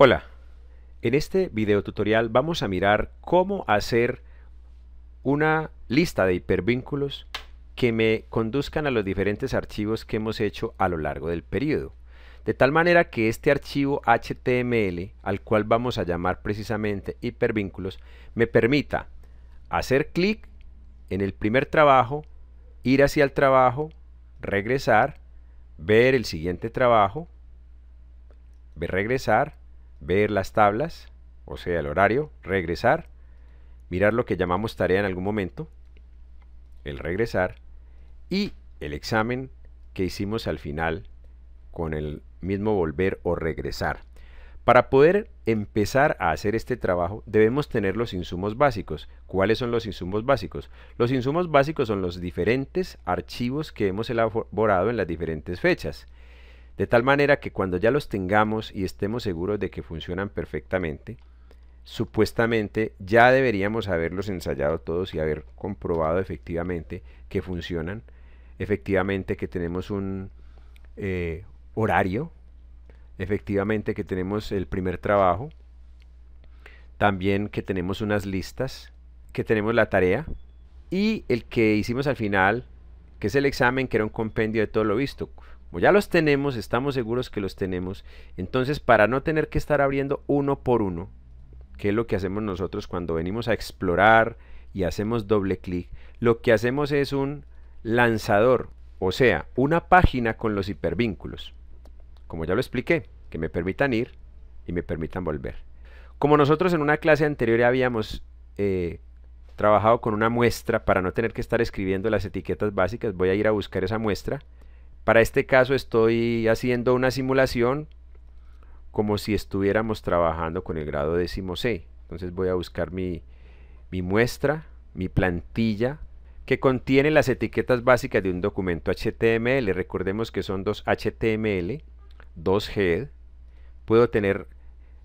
Hola, en este video tutorial vamos a mirar cómo hacer una lista de hipervínculos que me conduzcan a los diferentes archivos que hemos hecho a lo largo del periodo. De tal manera que este archivo HTML, al cual vamos a llamar precisamente hipervínculos, me permita hacer clic en el primer trabajo, ir hacia el trabajo, regresar, ver el siguiente trabajo, regresar, ver las tablas, o sea el horario, regresar, mirar lo que llamamos tarea en algún momento, el regresar y el examen que hicimos al final con el mismo volver o regresar. Para poder empezar a hacer este trabajo debemos tener los insumos básicos. ¿Cuáles son los insumos básicos? Los insumos básicos son los diferentes archivos que hemos elaborado en las diferentes fechas. De tal manera que cuando ya los tengamos y estemos seguros de que funcionan perfectamente, supuestamente ya deberíamos haberlos ensayado todos y haber comprobado efectivamente que funcionan, efectivamente que tenemos un horario, efectivamente que tenemos el primer trabajo, también que tenemos unas listas, que tenemos la tarea y el que hicimos al final, que es el examen, que era un compendio de todo lo visto. Como ya los tenemos, estamos seguros que los tenemos, entonces para no tener que estar abriendo uno por uno, que es lo que hacemos nosotros cuando venimos a explorar y hacemos doble clic, lo que hacemos es un lanzador, o sea, una página con los hipervínculos, como ya lo expliqué, que me permitan ir y me permitan volver. Como nosotros en una clase anterior habíamos trabajado con una muestra para no tener que estar escribiendo las etiquetas básicas, voy a ir a buscar esa muestra. Para este caso estoy haciendo una simulación como si estuviéramos trabajando con el grado décimo C. Entonces voy a buscar mi muestra, mi plantilla, que contiene las etiquetas básicas de un documento HTML. Recordemos que son dos HTML, dos head. Puedo tener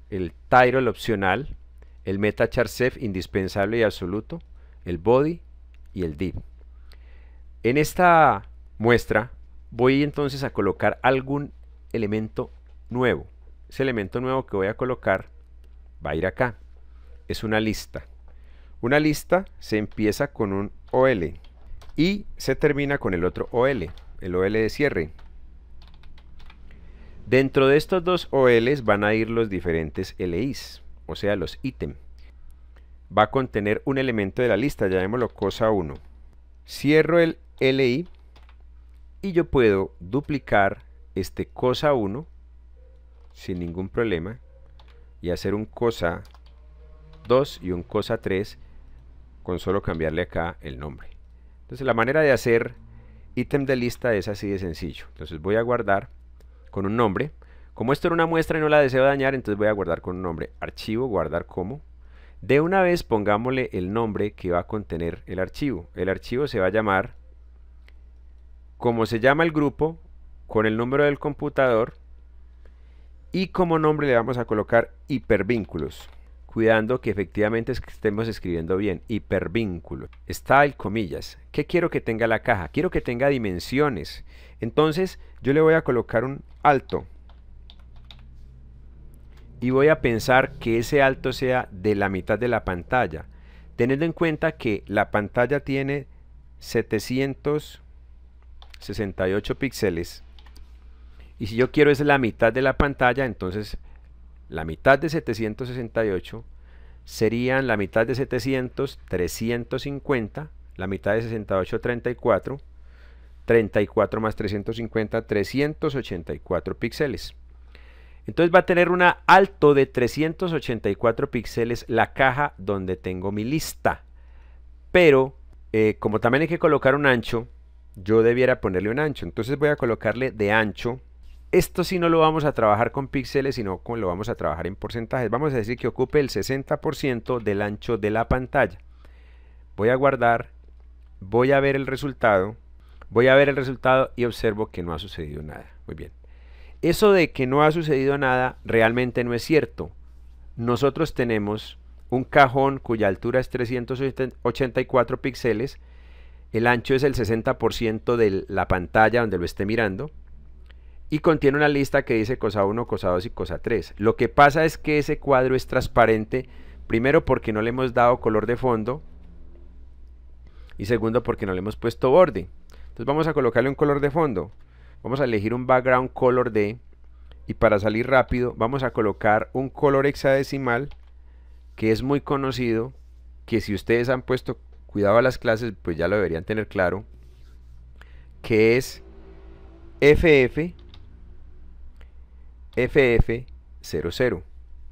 el title opcional, el meta char sef indispensable y absoluto, el body y el div. En esta muestra voy entonces a colocar algún elemento nuevo. Ese elemento nuevo que voy a colocar va a ir acá. Es una lista. Una lista se empieza con un OL y se termina con el otro OL, el OL de cierre. Dentro de estos dos OLs van a ir los diferentes LIs, o sea los ítems. Va a contener un elemento de la lista, llamémoslo cosa 1. Cierro el LI y yo puedo duplicar este cosa 1 sin ningún problema y hacer un cosa 2 y un cosa 3 con solo cambiarle acá el nombre. Entonces la manera de hacer ítem de lista es así de sencillo. Entonces voy a guardar con un nombre. Como esto era una muestra y no la deseo dañar, entonces voy a guardar con un nombre. Archivo, guardar como. De una vez pongámosle el nombre que va a contener el archivo. El archivo se va a llamar como se llama el grupo, con el número del computador, y como nombre le vamos a colocar hipervínculos, cuidando que efectivamente estemos escribiendo bien, hipervínculos, style, comillas. ¿Qué quiero que tenga la caja? Quiero que tenga dimensiones. Entonces yo le voy a colocar un alto y voy a pensar que ese alto sea de la mitad de la pantalla, teniendo en cuenta que la pantalla tiene 768 píxeles y si yo quiero es la mitad de la pantalla, entonces la mitad de 768 serían la mitad de 700, 350, la mitad de 68, 34, 34 más 350, 384 píxeles. Entonces va a tener un alto de 384 píxeles la caja donde tengo mi lista. Pero como también hay que colocar un ancho, yo debiera ponerle un ancho. Entonces voy a colocarle de ancho. Esto sí no lo vamos a trabajar con píxeles, sino lo vamos a trabajar en porcentajes. Vamos a decir que ocupe el 60% del ancho de la pantalla. Voy a guardar, voy a ver el resultado, y observo que no ha sucedido nada. Muy bien. Eso de que no ha sucedido nada realmente no es cierto. Nosotros tenemos un cajón cuya altura es 384 píxeles, el ancho es el 60% de la pantalla donde lo esté mirando, y contiene una lista que dice cosa 1, cosa 2 y cosa 3. Lo que pasa es que ese cuadro es transparente, primero porque no le hemos dado color de fondo y segundo porque no le hemos puesto borde. Entonces vamos a colocarle un color de fondo. Vamos a elegir un background color D y para salir rápido vamos a colocar un color hexadecimal que es muy conocido, que si ustedes han puesto cuidado a las clases pues ya lo deberían tener claro, que es FF00,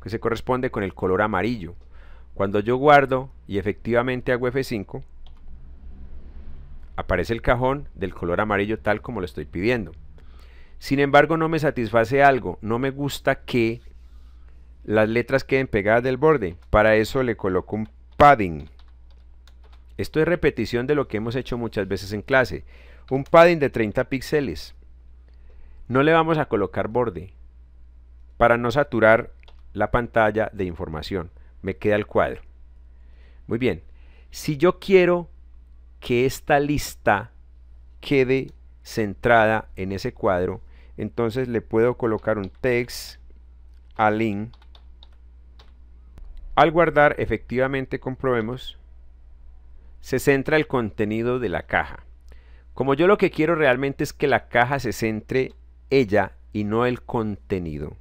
que se corresponde con el color amarillo. Cuando yo guardo y efectivamente hago F5, aparece el cajón del color amarillo tal como lo estoy pidiendo. Sin embargo, no me satisface algo, no me gusta que las letras queden pegadas del borde. Para eso le coloco un padding. Esto es repetición de lo que hemos hecho muchas veces en clase. Un padding de 30 píxeles. No le vamos a colocar borde para no saturar la pantalla de información. Me queda el cuadro. Muy bien. Si yo quiero que esta lista quede centrada en ese cuadro, entonces le puedo colocar un text align. Al guardar, efectivamente comprobemos, se centra el contenido de la caja. Como yo lo que quiero realmente es que la caja se centre ella y no el contenido,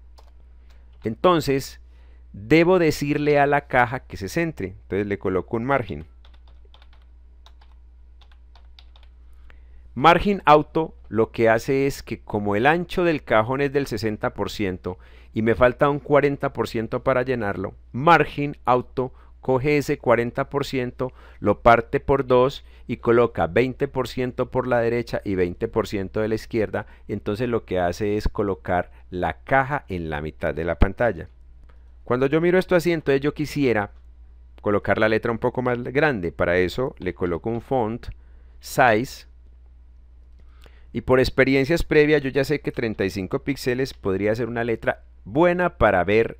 entonces debo decirle a la caja que se centre. Entonces le coloco un margin. Margin auto lo que hace es que como el ancho del cajón es del 60% y me falta un 40% para llenarlo, margin auto coge ese 40%, lo parte por 2 y coloca 20% por la derecha y 20% de la izquierda. Entonces lo que hace es colocar la caja en la mitad de la pantalla. Cuando yo miro esto así, entonces yo quisiera colocar la letra un poco más grande. Para eso le coloco un font size. Y por experiencias previas yo ya sé que 35 píxeles podría ser una letra buena para ver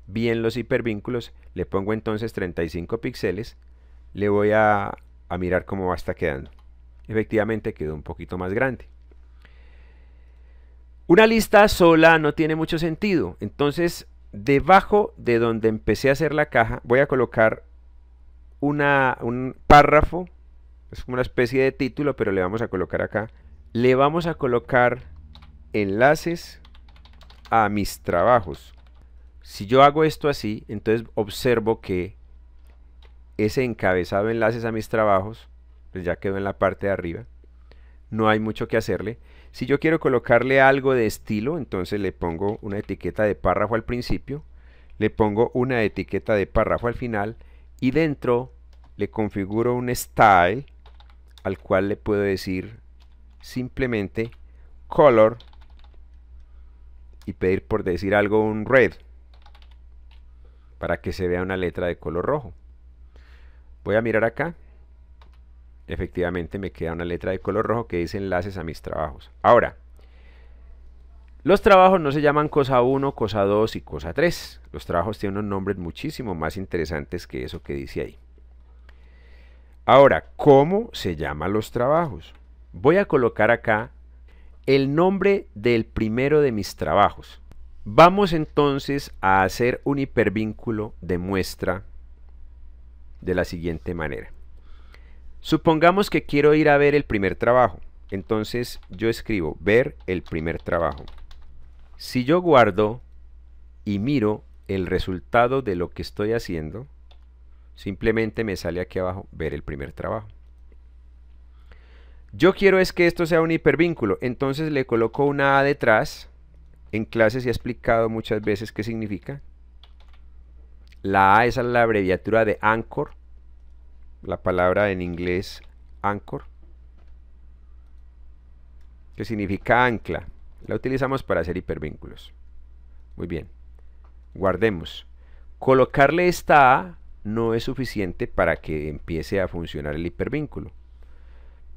bien los hipervínculos. Le pongo entonces 35 píxeles. Le voy a mirar cómo va a estar quedando. Efectivamente quedó un poquito más grande. Una lista sola no tiene mucho sentido. Entonces debajo de donde empecé a hacer la caja voy a colocar un párrafo. Es como una especie de título, pero le vamos a colocar acá. Le vamos a colocar enlaces a mis trabajos. Si yo hago esto así, entonces observo que ese encabezado enlaces a mis trabajos, pues ya quedó en la parte de arriba. No hay mucho que hacerle. Si yo quiero colocarle algo de estilo, entonces le pongo una etiqueta de párrafo al principio, le pongo una etiqueta de párrafo al final y dentro le configuro un style al cual le puedo decir simplemente color y pedir, por decir algo, un red para que se vea una letra de color rojo. Voy a mirar acá. Efectivamente me queda una letra de color rojo que dice enlaces a mis trabajos. Ahora, los trabajos no se llaman cosa 1, cosa 2 y cosa 3. Los trabajos tienen unos nombres muchísimo más interesantes que eso que dice ahí. Ahora, ¿cómo se llaman los trabajos? Voy a colocar acá el nombre del primero de mis trabajos. Vamos entonces a hacer un hipervínculo de muestra de la siguiente manera. Supongamos que quiero ir a ver el primer trabajo. Entonces yo escribo ver el primer trabajo. Si yo guardo y miro el resultado de lo que estoy haciendo, simplemente me sale aquí abajo ver el primer trabajo. Yo quiero es que esto sea un hipervínculo, entonces le coloco una A detrás. En clases he explicado muchas veces qué significa. La A es la abreviatura de anchor, la palabra en inglés anchor, que significa ancla. La utilizamos para hacer hipervínculos. Muy bien, guardemos. Colocarle esta A no es suficiente para que empiece a funcionar el hipervínculo.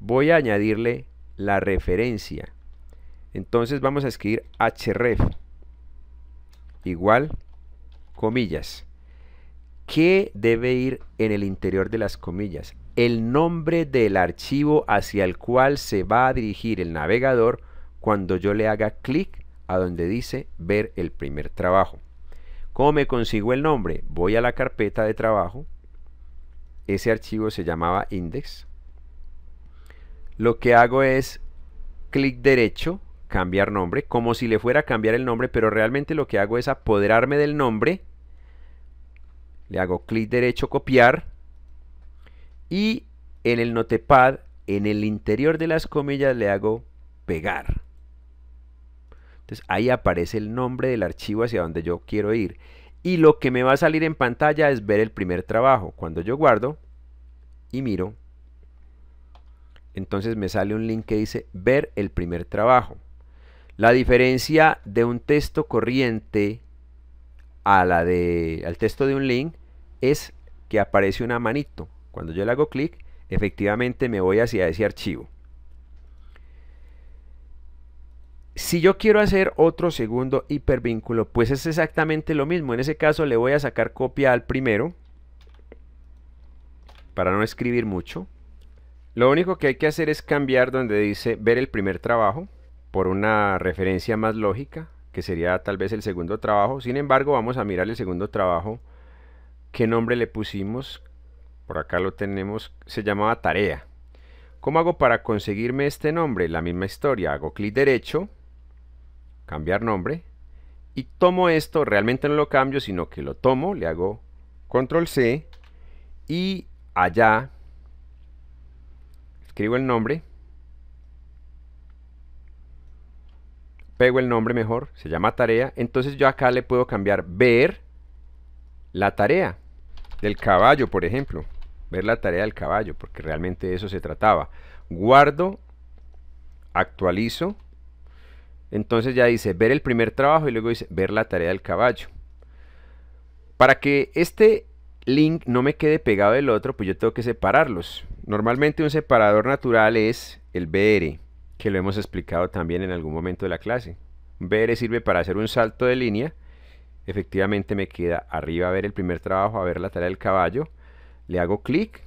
Voy a añadirle la referencia. Entonces vamos a escribir href igual comillas. ¿Qué debe ir en el interior de las comillas? El nombre del archivo hacia el cual se va a dirigir el navegador cuando yo le haga clic a donde dice ver el primer trabajo. ¿Cómo me consigo el nombre? Voy a la carpeta de trabajo. Ese archivo se llamaba index. Lo que hago es clic derecho, cambiar nombre, como si le fuera a cambiar el nombre, pero realmente lo que hago es apoderarme del nombre. Le hago clic derecho, copiar, y en el notepad, en el interior de las comillas, le hago pegar. Entonces ahí aparece el nombre del archivo hacia donde yo quiero ir. Y lo que me va a salir en pantalla es ver el primer trabajo. Cuando yo guardo y miro, entonces me sale un link que dice ver el primer trabajo. La diferencia de un texto corriente al texto de un link es que aparece una manito. Cuando yo le hago clic, efectivamente me voy hacia ese archivo. Si yo quiero hacer otro segundo hipervínculo, pues es exactamente lo mismo. En ese caso le voy a sacar copia al primero para no escribir mucho. Lo único que hay que hacer es cambiar donde dice ver el primer trabajo por una referencia más lógica, que sería tal vez el segundo trabajo. Sin embargo, vamos a mirar el segundo trabajo. ¿Qué nombre le pusimos? Por acá lo tenemos, se llamaba tarea. ¿Cómo hago para conseguirme este nombre? La misma historia, hago clic derecho, cambiar nombre, y tomo esto, realmente no lo cambio, sino que lo tomo, le hago control C, y allá escribo el nombre, pego el nombre mejor, se llama tarea. Entonces yo acá le puedo cambiar ver la tarea del caballo, por ejemplo, ver la tarea del caballo, porque realmente de eso se trataba. Guardo, actualizo, entonces ya dice ver el primer trabajo y luego dice ver la tarea del caballo. Para que este link no me quede pegado del otro, pues yo tengo que separarlos. Normalmente un separador natural es el BR, que lo hemos explicado también en algún momento de la clase. Un BR sirve para hacer un salto de línea. Efectivamente me queda arriba ver el primer trabajo, a ver la tarea del caballo. Le hago clic,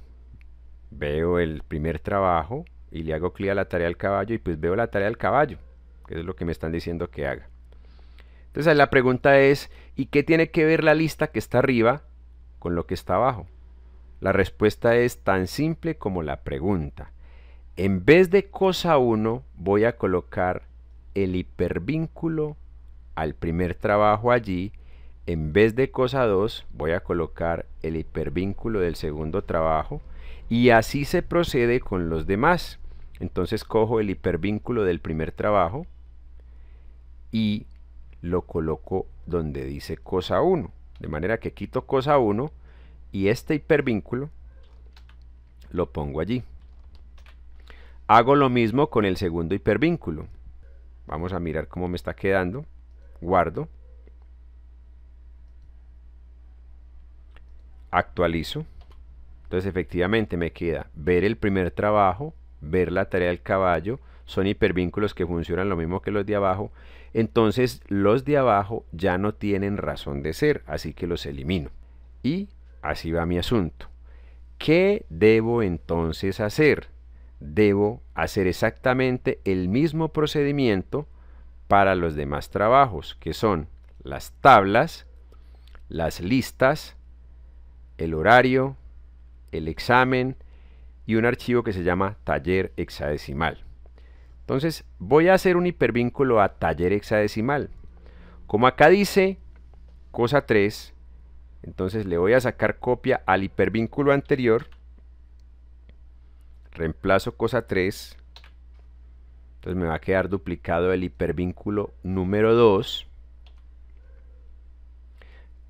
veo el primer trabajo y le hago clic a la tarea del caballo y pues veo la tarea del caballo, que es lo que me están diciendo que haga. Entonces la pregunta es, ¿y qué tiene que ver la lista que está arriba con lo que está abajo? La respuesta es tan simple como la pregunta. En vez de cosa 1 voy a colocar el hipervínculo al primer trabajo allí. En vez de cosa 2 voy a colocar el hipervínculo del segundo trabajo, y así se procede con los demás. Entonces cojo el hipervínculo del primer trabajo y lo coloco donde dice cosa 1, de manera que quito cosa 1 y este hipervínculo lo pongo allí. Hago lo mismo con el segundo hipervínculo. Vamos a mirar cómo me está quedando. Guardo, actualizo. Entonces efectivamente me queda ver el primer trabajo, ver la tarea del caballo. Son hipervínculos que funcionan lo mismo que los de abajo. Entonces los de abajo ya no tienen razón de ser, así que los elimino. Y así va mi asunto. ¿Qué debo entonces hacer? Debo hacer exactamente el mismo procedimiento para los demás trabajos, que son las tablas, las listas, el horario, el examen y un archivo que se llama taller hexadecimal. Entonces voy a hacer un hipervínculo a taller hexadecimal. Como acá dice cosa 3, entonces le voy a sacar copia al hipervínculo anterior, reemplazo cosa 3, entonces me va a quedar duplicado el hipervínculo número 2,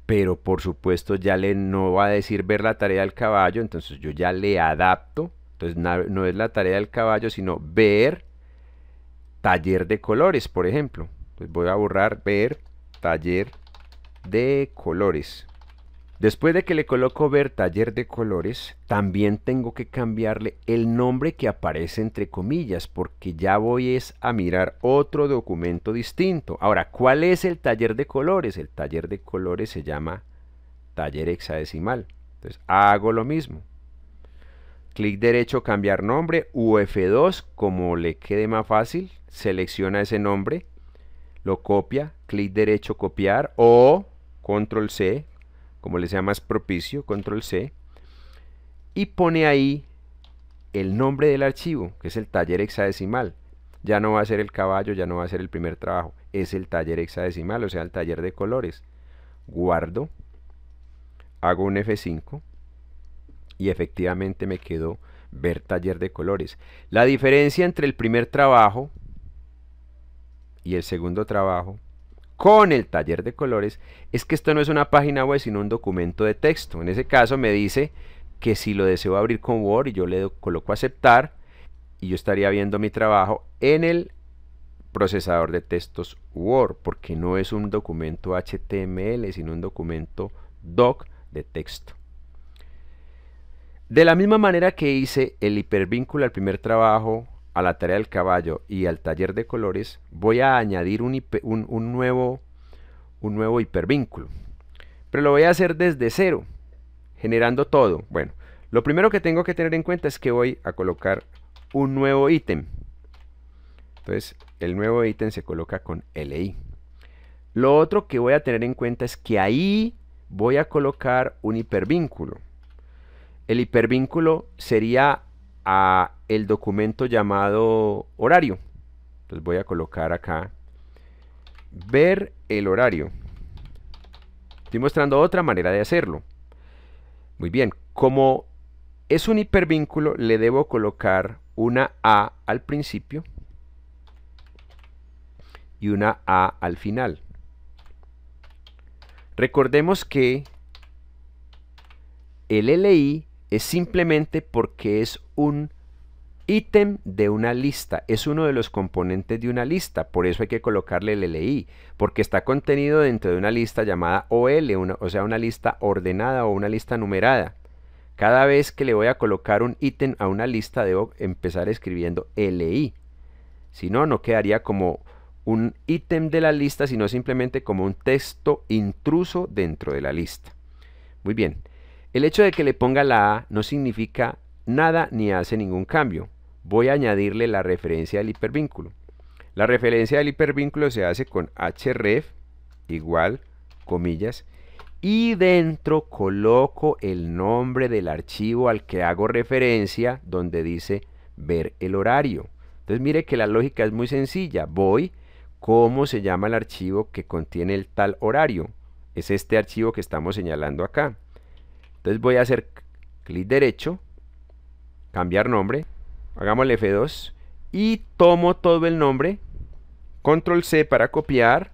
pero por supuesto ya no va a decir ver la tarea del caballo, entonces yo ya le adapto. Entonces no es la tarea del caballo, sino ver taller de colores, por ejemplo. Entonces voy a borrar ver taller de colores. Después de que le coloco ver taller de colores, también tengo que cambiarle el nombre que aparece entre comillas, porque ya voy a mirar otro documento distinto. Ahora, ¿cuál es el taller de colores? El taller de colores se llama taller hexadecimal. Entonces hago lo mismo. Clic derecho, cambiar nombre, u F2, como le quede más fácil, selecciona ese nombre, lo copia, clic derecho, copiar, o control C, como le sea más propicio, control C, y pone ahí el nombre del archivo, que es el taller hexadecimal. Ya no va a ser el caballo, ya no va a ser el primer trabajo, es el taller hexadecimal, o sea, el taller de colores. Guardo, hago un F5 y efectivamente me quedó ver taller de colores. La diferencia entre el primer trabajo y el segundo trabajo con el taller de colores es que esto no es una página web sino un documento de texto. En ese caso me dice que si lo deseo abrir con Word y yo le coloco aceptar y yo estaría viendo mi trabajo en el procesador de textos Word, porque no es un documento HTML sino un documento doc de texto. De la misma manera que hice el hipervínculo al primer trabajo, a la tarea del caballo y al taller de colores, voy a añadir un nuevo hipervínculo. Pero lo voy a hacer desde cero, generando todo. Bueno, lo primero que tengo que tener en cuenta es que voy a colocar un nuevo ítem. Entonces, el nuevo ítem se coloca con LI. Lo otro que voy a tener en cuenta es que ahí voy a colocar un hipervínculo. El hipervínculo sería a el documento llamado horario. Entonces voy a colocar acá ver el horario. Estoy mostrando otra manera de hacerlo. Muy bien, como es un hipervínculo, le debo colocar una A al principio y una A al final. Recordemos que el LI es simplemente porque es un ítem de una lista, es uno de los componentes de una lista, por eso hay que colocarle el LI, porque está contenido dentro de una lista llamada OL, o sea, una lista ordenada o una lista numerada. Cada vez que le voy a colocar un ítem a una lista debo empezar escribiendo LI, si no, no quedaría como un ítem de la lista, sino simplemente como un texto intruso dentro de la lista. Muy bien. El hecho de que le ponga la A no significa nada ni hace ningún cambio. Voy a añadirle la referencia del hipervínculo. La referencia del hipervínculo se hace con href igual, comillas, y dentro coloco el nombre del archivo al que hago referencia, donde dice ver el horario. Entonces mire que la lógica es muy sencilla. Voy, ¿cómo se llama el archivo que contiene el tal horario? Es este archivo que estamos señalando acá. Entonces voy a hacer clic derecho, cambiar nombre, hagámosle F2 y tomo todo el nombre, control C para copiar,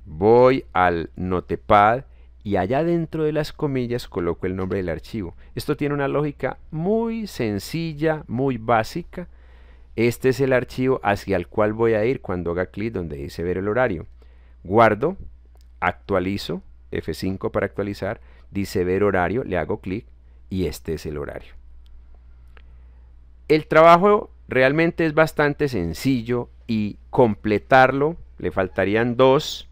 voy al Notepad y allá dentro de las comillas coloco el nombre del archivo. Esto tiene una lógica muy sencilla, muy básica. Este es el archivo hacia el cual voy a ir cuando haga clic donde dice ver el horario. Guardo, actualizo, F5 para actualizar, dice ver horario, le hago clic y este es el horario. El trabajo realmente es bastante sencillo y completarlo le faltarían 2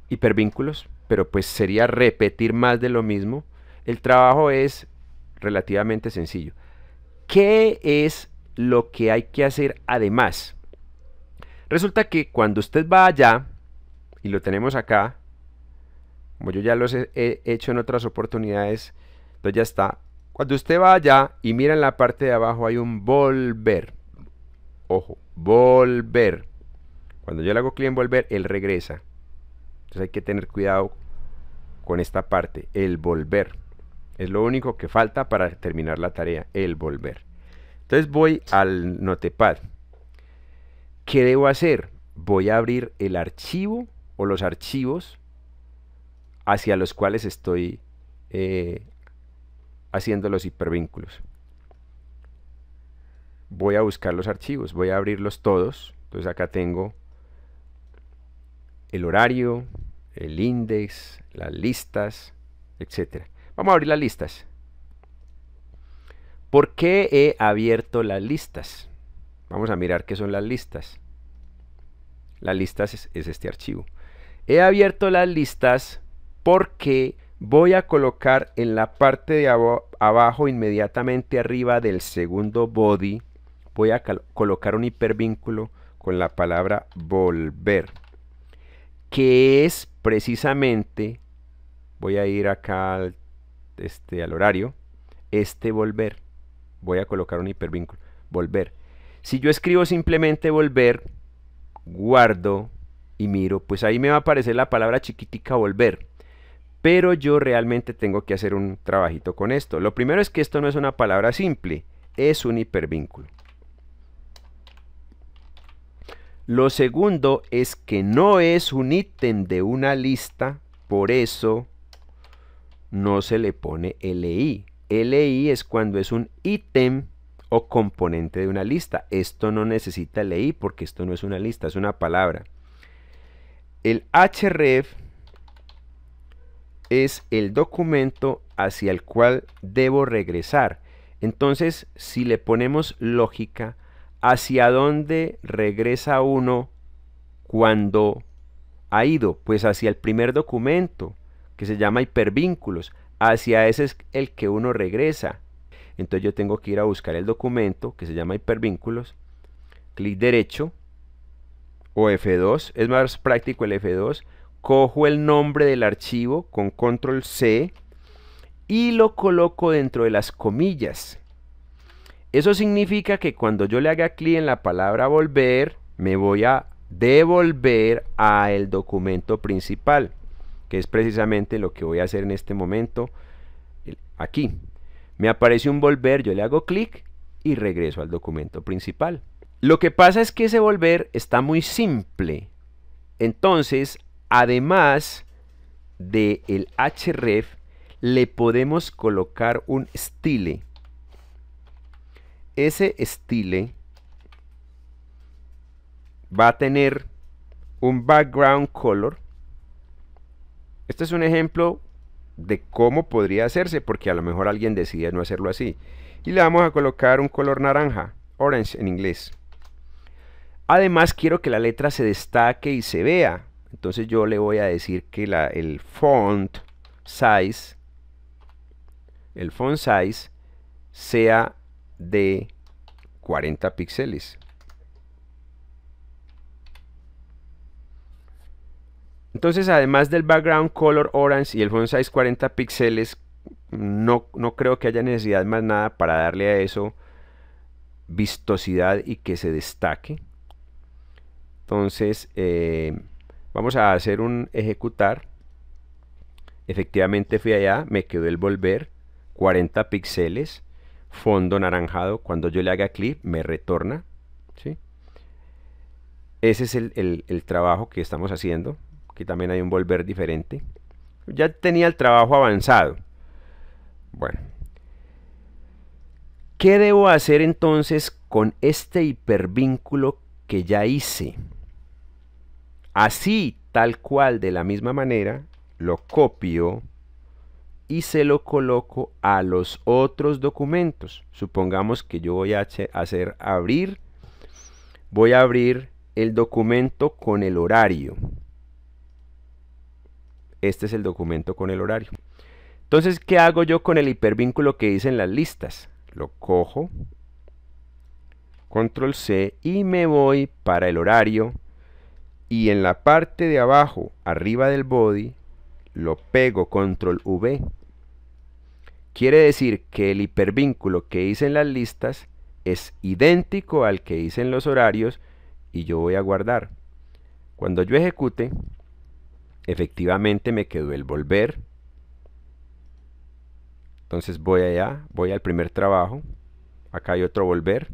hipervínculos, pero pues sería repetir más de lo mismo. El trabajo es relativamente sencillo. ¿Qué es lo que hay que hacer además? Resulta que cuando usted va allá, y lo tenemos acá, como yo ya los he hecho en otras oportunidades, entonces ya está. Cuando usted va allá y mira en la parte de abajo hay un volver. Ojo, volver. Cuando yo le hago clic en volver, él regresa. Entonces hay que tener cuidado con esta parte, el volver. Es lo único que falta para terminar la tarea, el volver. Entonces voy al Notepad. ¿Qué debo hacer? Voy a abrir el archivo o los archivos hacia los cuales estoy haciendo los hipervínculos. Voy a buscar los archivos, voy a abrirlos todos. Entonces acá tengo el horario, el index, las listas, etc. Vamos a abrir las listas. ¿Por qué he abierto las listas? Vamos a mirar qué son las listas. Las listas es este archivo. He abierto las listas porque voy a colocar en la parte de abajo, inmediatamente arriba del segundo body, voy a colocar un hipervínculo con la palabra volver. que es precisamente, voy a ir acá al horario, volver, voy a colocar un hipervínculo, volver. Si yo escribo simplemente volver, guardo y miro, pues ahí me va a aparecer la palabra chiquitica volver. Pero yo realmente tengo que hacer un trabajito con esto. Lo primero es que esto no es una palabra simple, es un hipervínculo. Lo segundo es que no es un ítem de una lista, por eso no se le pone LI. LI es cuando es un ítem o componente de una lista. Esto no necesita LI porque esto no es una lista, es una palabra. El href es el documento hacia el cual debo regresar. Entonces, si le ponemos lógica, ¿hacia dónde regresa uno cuando ha ido? Pues hacia el primer documento, que se llama hipervínculos. Hacia ese es el que uno regresa. Entonces yo tengo que ir a buscar el documento que se llama hipervínculos, clic derecho o F2, es más práctico el F2, cojo el nombre del archivo con control C y lo coloco dentro de las comillas. Eso significa que cuando yo le haga clic en la palabra volver, me voy a devolver al documento principal, que es precisamente lo que voy a hacer en este momento. Aquí me aparece un volver, yo le hago clic y regreso al documento principal. Lo que pasa es que ese volver está muy simple. Entonces, además del href, le podemos colocar un style. Ese style va a tener un background color. Este es un ejemplo de cómo podría hacerse, porque a lo mejor alguien decide no hacerlo así. Y le vamos a colocar un color naranja, orange en inglés. Además quiero que la letra se destaque y se vea. Entonces yo le voy a decir que el font size sea de 40 píxeles. Entonces, además del background color orange y el font size 40 píxeles, no creo que haya necesidad más nada para darle a eso vistosidad y que se destaque. Entonces, vamos a hacer un ejecutar. Efectivamente fui allá, me quedó el volver, 40 píxeles, fondo naranjado. Cuando yo le haga clic, me retorna, ¿sí? Ese es el trabajo que estamos haciendo. Aquí también hay un volver diferente. Ya tenía el trabajo avanzado. Bueno. ¿Qué debo hacer entonces con este hipervínculo que ya hice? Así, tal cual, de la misma manera, lo copio y se lo coloco a los otros documentos. Supongamos que yo voy a voy a abrir el documento con el horario. Este es el documento con el horario. Entonces, ¿qué hago yo con el hipervínculo que hice en las listas? Lo cojo, control C y me voy para el horario y en la parte de abajo, arriba del body, lo pego, control V. Quiere decir que el hipervínculo que hice en las listas es idéntico al que hice en los horarios y yo voy a guardar. Cuando yo ejecute, efectivamente me quedó el volver. Entonces voy allá, voy al primer trabajo, acá hay otro volver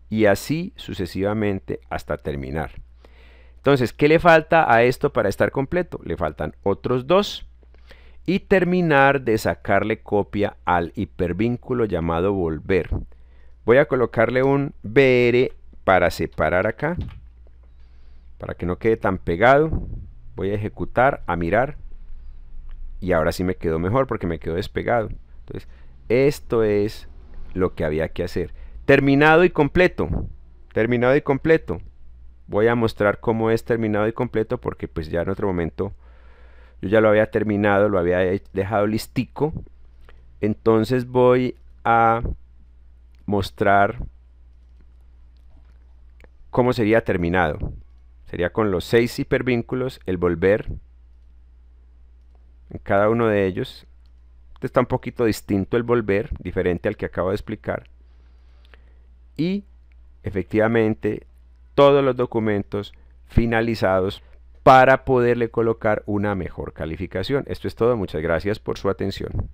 y así sucesivamente hasta terminar. Entonces, ¿qué le falta a esto para estar completo? Le faltan otros dos y terminar de sacarle copia al hipervínculo llamado volver. Voy a colocarle un BR para separar acá, para que no quede tan pegado. Voy a ejecutar, a mirar. Y ahora sí me quedó mejor porque me quedó despegado. Entonces, esto es lo que había que hacer. Terminado y completo. Terminado y completo. Voy a mostrar cómo es terminado y completo porque pues ya en otro momento yo ya lo había terminado, lo había dejado listico. Entonces voy a mostrar cómo sería terminado. Sería con los 6 hipervínculos, el volver en cada uno de ellos. Este está un poquito distinto el volver, diferente al que acabo de explicar. Y efectivamente todos los documentos finalizados para poderle colocar una mejor calificación. Esto es todo, muchas gracias por su atención.